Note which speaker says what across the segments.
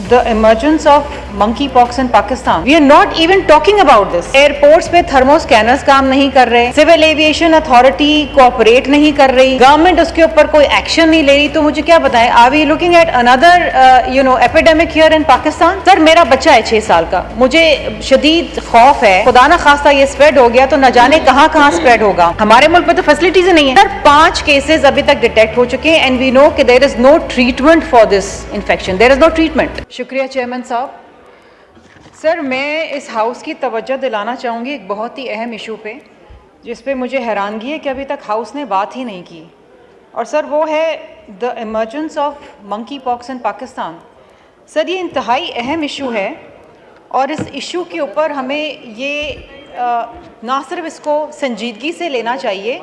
Speaker 1: the emergence of monkeypox in Pakistan. We are not even talking about this. Airports पे thermo scanners काम नहीं कर रहे, civil aviation authority cooperate नहीं कर रही, गवर्नमेंट उसके ऊपर कोई एक्शन नहीं ले रही, तो मुझे क्या बताएं, are we looking at another epidemic here in Pakistan? Sir मेरा बच्चा है 6 साल का, मुझे शदीद खौफ है, खुदा ना खास्ता ये स्प्रेड हो गया तो न जाने कहाँ कहाँ स्प्रेड होगा। हमारे मुल्क में तो फैसिलिटीज नहीं है। सर 5 केसेस अभी तक डिटेक्ट हो चुके हैं एंड वी नो कि there is no treatment for this infection, there is no treatment. शुक्रिया चेयरमैन साहब। सर मैं इस हाउस की तवज्जो दिलाना चाहूँगी एक बहुत ही अहम इशू पे, जिस पे मुझे हैरानगी है कि अभी तक हाउस ने बात ही नहीं की, और सर वो है the emergence of monkey pox in Pakistan. Sir ये इंतहाई अहम इशू है और इस इशू के ऊपर हमें ये ना सिर्फ इसको संजीदगी से लेना चाहिए,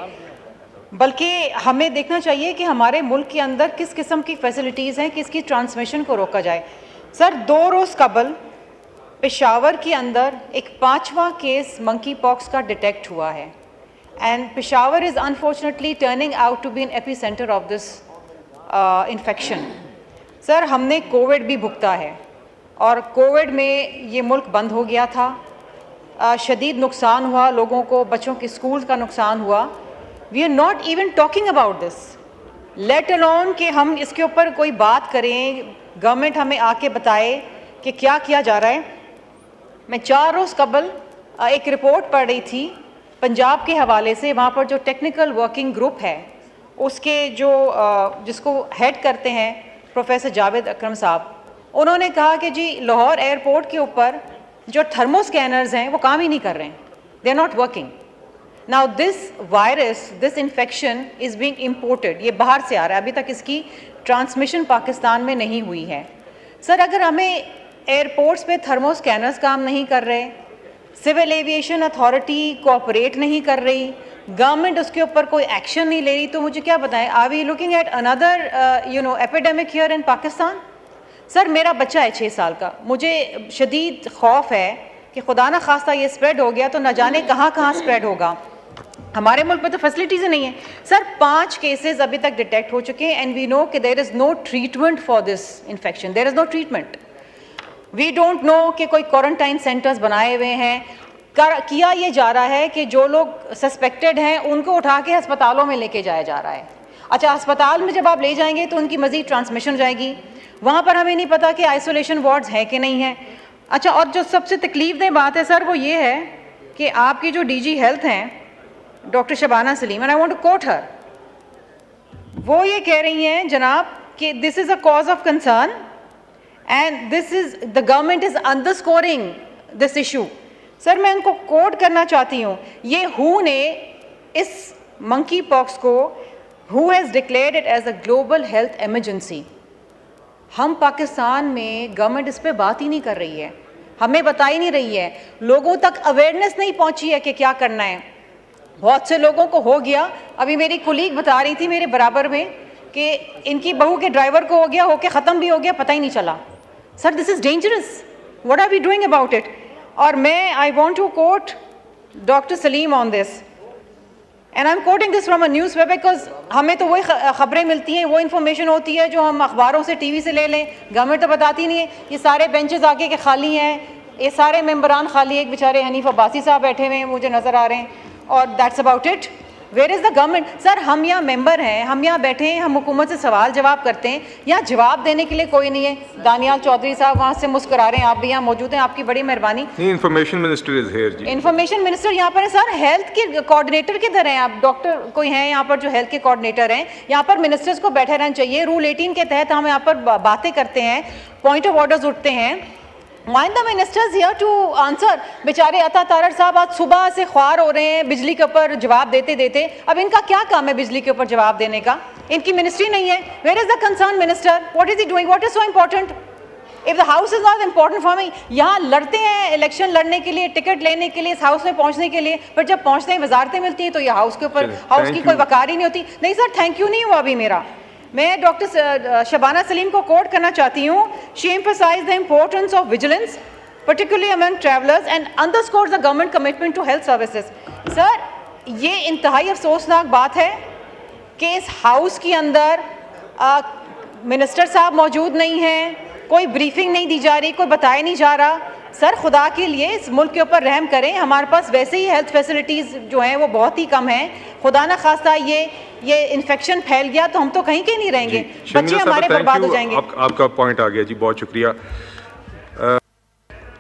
Speaker 1: बल्कि हमें देखना चाहिए कि हमारे मुल्क के अंदर किस किस्म की फैसिलिटीज़ हैं कि इसकी ट्रांसमिशन को रोका जाए। सर 2 रोज़ कबल पेशावर के अंदर एक 5वां केस मंकी पॉक्स का डिटेक्ट हुआ है and Peshawar is unfortunately turning out to be an epicentre of this infection. Sir हमने कोविड भी भुगता है और कोविड में ये मुल्क बंद हो गया था, शदीद नुकसान हुआ लोगों को, बच्चों के स्कूल का नुकसान हुआ। We are not even talking about this, let alone कि हम इसके ऊपर कोई बात करें, गवर्नमेंट हमें आके बताए कि क्या किया जा रहा है। मैं 4 रोज़ कबल एक रिपोर्ट पढ़ रही थी पंजाब के हवाले से, वहाँ पर जो टेक्निकल वर्किंग ग्रुप है उसके जो जिसको हेड करते हैं प्रोफेसर जावेद अकरम साहब, उन्होंने कहा कि जी लाहौर एयरपोर्ट के ऊपर जो थर्मो स्कैनर्स हैं वो काम ही नहीं कर रहे हैं, they are not working. Now this virus, this infection is being imported, ये बाहर से आ रहा है, अभी तक इसकी ट्रांसमिशन पाकिस्तान में नहीं हुई है। सर अगर हमें एयरपोर्ट्स पे थर्मो स्कैनर्स काम नहीं कर रहे, सिविल एविएशन अथॉरिटी कोऑपरेट नहीं कर रही, गवर्नमेंट उसके ऊपर कोई एक्शन नहीं ले रही, तो मुझे क्या बताएं, are we looking at another epidemic here in Pakistan? Sir मेरा बच्चा है 6 साल का, मुझे शदीद खौफ है कि खुदा ना खास्ता ये स्प्रेड हो गया तो न जाने कहाँ कहाँ स्प्रेड होगा। हमारे मुल्क में तो फैसिलिटीज़ नहीं है। सर 5 केसेस अभी तक डिटेक्ट हो चुके हैं एंड वी नो कि there is no treatment for this infection, there is no treatment. We don't know कि कोई क्वारंटाइन सेंटर्स बनाए हुए हैं, किया ये जा रहा है कि जो लोग सस्पेक्टेड हैं उनको उठा के अस्पतालों में लेके जाया जा रहा है। अच्छा अस्पताल में जब आप ले जाएंगे तो उनकी मज़ीद ट्रांसमिशन जाएगी, वहाँ पर हमें नहीं पता कि आइसोलेशन वार्ड्स हैं कि नहीं हैं। अच्छा और जो सबसे तकलीफ बात है सर वो ये है कि आपकी जो डीजी हेल्थ हैं doctor Shabana Salim, and I want to quote her, वो ये कह रही हैं जनाब कि this is a cause of concern and this is the government is underscoring this issue. Sir मैं उनको कोट करना चाहती हूँ, ये हू ने इस मंकी पॉक्स को, who has declared it as a global health emergency. हम पाकिस्तान में गवर्नमेंट इस पर बात ही नहीं कर रही है, हमें बता ही नहीं रही है, लोगों तक अवेयरनेस नहीं पहुँची है कि क्या करना है। बहुत से लोगों को हो गया, अभी मेरी कुलीग बता रही थी मेरे बराबर में कि इनकी बहू के ड्राइवर को हो गया, होके ख़त्म भी हो गया, पता ही नहीं चला। Sir this is dangerous, what are we doing about it? और मैं I want to quote doctor Salim on this and I am quoting this from a newspaper because हमें तो वही खबरें मिलती हैं, वो इन्फॉर्मेशन होती है जो हम अखबारों से, टीवी से ले लें, गवर्नमेंट तो बताती नहीं है। ये सारे बेंचेस आके के खाली हैं, ये सारे मेंबरान खाली, एक बेचारे हनीफ अब्बासी साहब बैठे हुए हैं मुझे नज़र आ रहे हैं, और that's about it. Where is the government? Sir हम यहाँ मेंबर हैं, हम यहाँ बैठे हैं, हम हुकूमत से सवाल जवाब करते हैं, यहाँ जवाब देने के लिए कोई नहीं है। दानियाल चौधरी साहब वहाँ से मुस्कुरा रहे हैं, आप भी यहाँ मौजूद हैं, आपकी बड़ी मेहरबानी।
Speaker 2: इंफॉर्मेशन मिनिस्टर इज हियर जी।
Speaker 1: इंफॉर्मेशन मिनिस्टर यहाँ पर है सर, हेल्थ के कोऑर्डिनेटर किधर हैं? आप डॉक्टर कोई हैं यहाँ पर जो हेल्थ के कोऑर्डिनेटर हैं? यहाँ पर मिनिस्टर्स को बैठे रहना चाहिए। रूल 18 के तहत हम यहाँ पर बातें करते हैं, पॉइंट ऑफ ऑर्डर्स उठते हैं, Why the ministers here to answer? बेचारे अता तारड़ साहब आज सुबह से ख्वार हो रहे हैं बिजली के ऊपर जवाब देते देते। अब इनका क्या काम है बिजली के ऊपर जवाब देने का? इनकी मिनिस्ट्री नहीं है। Where is the concerned minister? What is he doing? What is so important? If the house is not important for me, यहाँ लड़ते हैं इलेक्शन लड़ने के लिए, टिकट लेने के लिए, इस हाउस में पहुँचने के लिए, पर जब पहुँचते हैं वजारतें मिलती हैं तो ये हाउस के ऊपर, हाउस की कोई वकार ही नहीं होती। नहीं सर थैंक यू नहीं हुआ अभी मेरा। मैं डॉक्टर शबाना सलीम को कोट करना चाहती हूँ। She emphasized the importance of vigilance particularly among travelers and underscores the government commitment to health services. Sir ये इंतहाई अफसोसनाक बात है कि इस हाउस के अंदर मिनिस्टर साहब मौजूद नहीं हैं, कोई ब्रीफिंग नहीं दी जा रही, कोई बताया नहीं जा रहा। सर खुदा के लिए इस मुल्क के ऊपर रहम करें, हमारे पास वैसे ही हेल्थ फैसिलिटीज़ जो हैं वो बहुत ही कम हैं। खुदा ना खास्ता ये इन्फेक्शन फैल गया तो हम तो कहीं के नहीं रहेंगे, बच्चे हमारे बर्बाद हो जाएंगे।
Speaker 2: आपका पॉइंट आ गया जी, बहुत शुक्रिया।